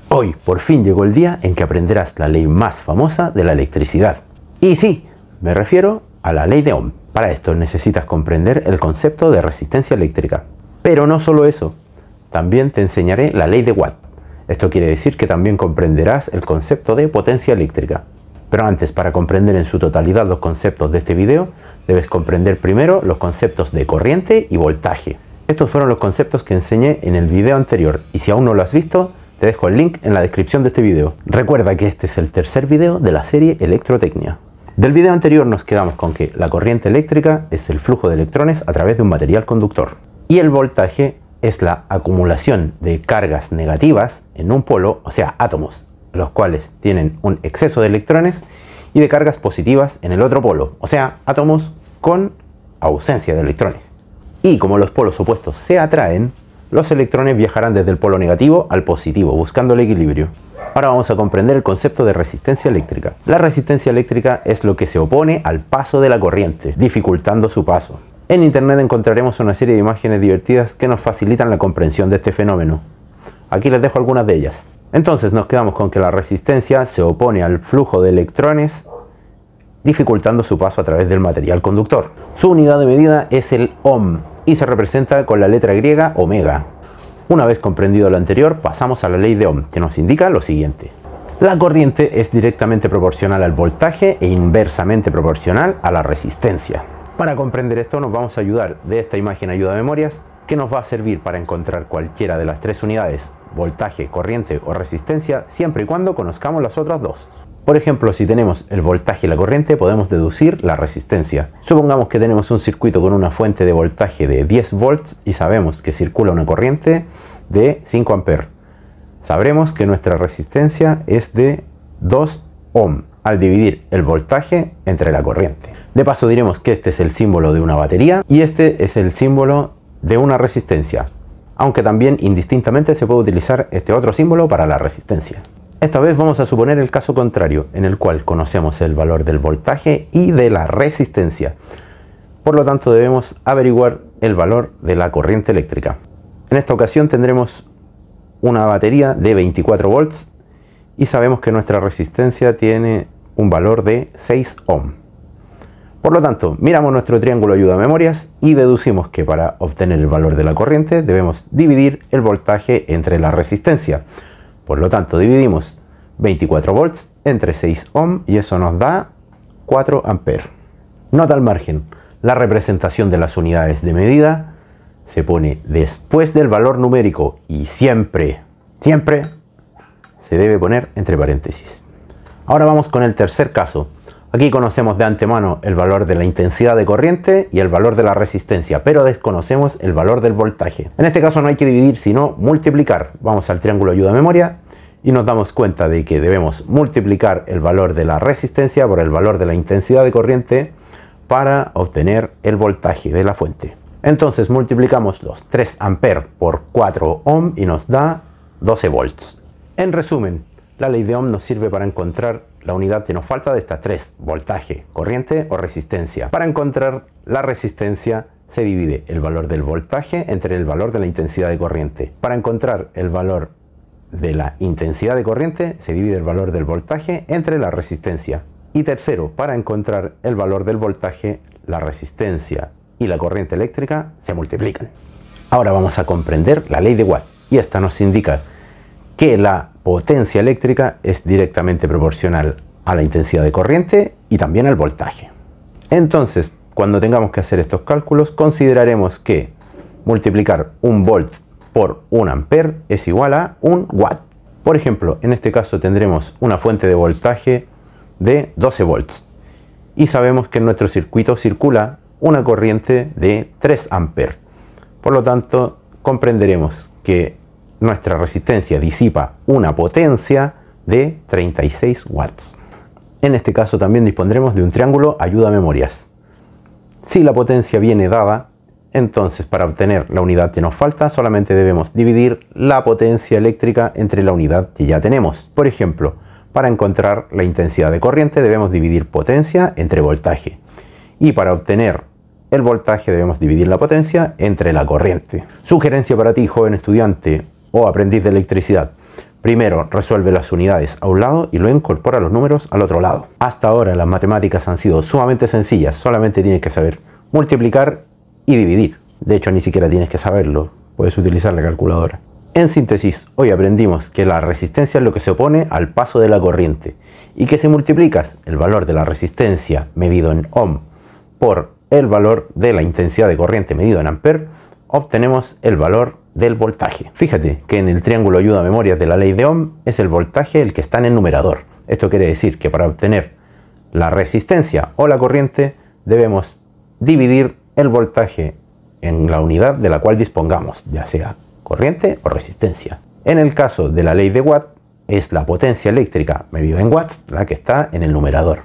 Hoy por fin llegó el día en que aprenderás la ley más famosa de la electricidad. Y sí, me refiero a la ley de Ohm. Para esto necesitas comprender el concepto de resistencia eléctrica. Pero no solo eso, también te enseñaré la ley de Watt. Esto quiere decir que también comprenderás el concepto de potencia eléctrica. Pero antes, para comprender en su totalidad los conceptos de este video, debes comprender primero los conceptos de corriente y voltaje. Estos fueron los conceptos que enseñé en el video anterior, y si aún no lo has visto, te dejo el link en la descripción de este video. Recuerda que este es el tercer video de la serie Electrotecnia. Del video anterior nos quedamos con que la corriente eléctrica es el flujo de electrones a través de un material conductor. Y el voltaje es la acumulación de cargas negativas en un polo, o sea, átomos, los cuales tienen un exceso de electrones, y de cargas positivas en el otro polo, o sea, átomos con ausencia de electrones. Y como los polos opuestos se atraen, los electrones viajarán desde el polo negativo al positivo, buscando el equilibrio. Ahora vamos a comprender el concepto de resistencia eléctrica. La resistencia eléctrica es lo que se opone al paso de la corriente, dificultando su paso. En internet encontraremos una serie de imágenes divertidas que nos facilitan la comprensión de este fenómeno. Aquí les dejo algunas de ellas. Entonces nos quedamos con que la resistencia se opone al flujo de electrones, dificultando su paso a través del material conductor. Su unidad de medida es el ohm y se representa con la letra griega omega. Una vez comprendido lo anterior, pasamos a la ley de Ohm, que nos indica lo siguiente. La corriente es directamente proporcional al voltaje e inversamente proporcional a la resistencia. Para comprender esto nos vamos a ayudar de esta imagen ayuda memorias, que nos va a servir para encontrar cualquiera de las tres unidades, voltaje, corriente o resistencia, siempre y cuando conozcamos las otras dos. Por ejemplo, si tenemos el voltaje y la corriente, podemos deducir la resistencia. Supongamos que tenemos un circuito con una fuente de voltaje de 10 volts y sabemos que circula una corriente de 5 amperes. Sabremos que nuestra resistencia es de 2 ohm al dividir el voltaje entre la corriente. De paso diremos que este es el símbolo de una batería y este es el símbolo de una resistencia, aunque también indistintamente se puede utilizar este otro símbolo para la resistencia. Esta vez vamos a suponer el caso contrario, en el cual conocemos el valor del voltaje y de la resistencia. Por lo tanto, debemos averiguar el valor de la corriente eléctrica. En esta ocasión tendremos una batería de 24 volts y sabemos que nuestra resistencia tiene un valor de 6 ohm. Por lo tanto, miramos nuestro triángulo ayuda memorias y deducimos que para obtener el valor de la corriente debemos dividir el voltaje entre la resistencia. Por lo tanto, dividimos 24 volts entre 6 ohm y eso nos da 4 amperes. Nota al margen, la representación de las unidades de medida se pone después del valor numérico y siempre se debe poner entre paréntesis. Ahora vamos con el tercer caso. Aquí conocemos de antemano el valor de la intensidad de corriente y el valor de la resistencia, pero desconocemos el valor del voltaje. En este caso no hay que dividir, sino multiplicar. Vamos al triángulo ayuda memoria y nos damos cuenta de que debemos multiplicar el valor de la resistencia por el valor de la intensidad de corriente para obtener el voltaje de la fuente. Entonces multiplicamos los 3 amperes por 4 ohm y nos da 12 volts. En resumen, la ley de Ohm nos sirve para encontrar la unidad que nos falta de estas tres, voltaje, corriente o resistencia. Para encontrar la resistencia se divide el valor del voltaje entre el valor de la intensidad de corriente. Para encontrar el valor de la intensidad de corriente se divide el valor del voltaje entre la resistencia. Y tercero, para encontrar el valor del voltaje, la resistencia y la corriente eléctrica se multiplican. Ahora vamos a comprender la ley de Watt y esta nos indica que la potencia eléctrica es directamente proporcional a la intensidad de corriente y también al voltaje. Entonces, cuando tengamos que hacer estos cálculos, consideraremos que multiplicar un volt por un ampere es igual a un watt. Por ejemplo, en este caso tendremos una fuente de voltaje de 12 volts y sabemos que en nuestro circuito circula una corriente de 3 amperes. Por lo tanto, comprenderemos que nuestra resistencia disipa una potencia de 36 watts. En este caso también dispondremos de un triángulo ayuda memorias. Si la potencia viene dada, entonces para obtener la unidad que nos falta solamente debemos dividir la potencia eléctrica entre la unidad que ya tenemos. Por ejemplo, para encontrar la intensidad de corriente debemos dividir potencia entre voltaje. Y para obtener el voltaje debemos dividir la potencia entre la corriente. Sugerencia para ti, joven estudiante o aprendiz de electricidad. Primero resuelve las unidades a un lado y luego incorpora los números al otro lado. Hasta ahora las matemáticas han sido sumamente sencillas, solamente tienes que saber multiplicar y dividir. De hecho, ni siquiera tienes que saberlo, puedes utilizar la calculadora. En síntesis, hoy aprendimos que la resistencia es lo que se opone al paso de la corriente y que si multiplicas el valor de la resistencia medido en ohm por el valor de la intensidad de corriente medido en ampere, obtenemos el valor del voltaje. Fíjate que en el triángulo ayuda a memorias de la ley de Ohm es el voltaje el que está en el numerador. Esto quiere decir que para obtener la resistencia o la corriente debemos dividir el voltaje en la unidad de la cual dispongamos, ya sea corriente o resistencia. En el caso de la ley de Watt es la potencia eléctrica medida en watts la que está en el numerador.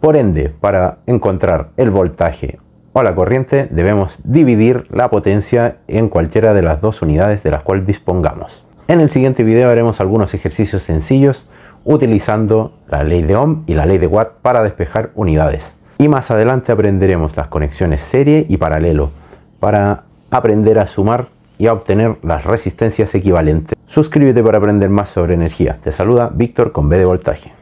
Por ende, para encontrar el voltaje o la corriente debemos dividir la potencia en cualquiera de las dos unidades de las cuales dispongamos. En el siguiente video haremos algunos ejercicios sencillos utilizando la ley de Ohm y la ley de Watt para despejar unidades. Y más adelante aprenderemos las conexiones serie y paralelo para aprender a sumar y a obtener las resistencias equivalentes. Suscríbete para aprender más sobre energía. Te saluda Víctor con V de voltaje.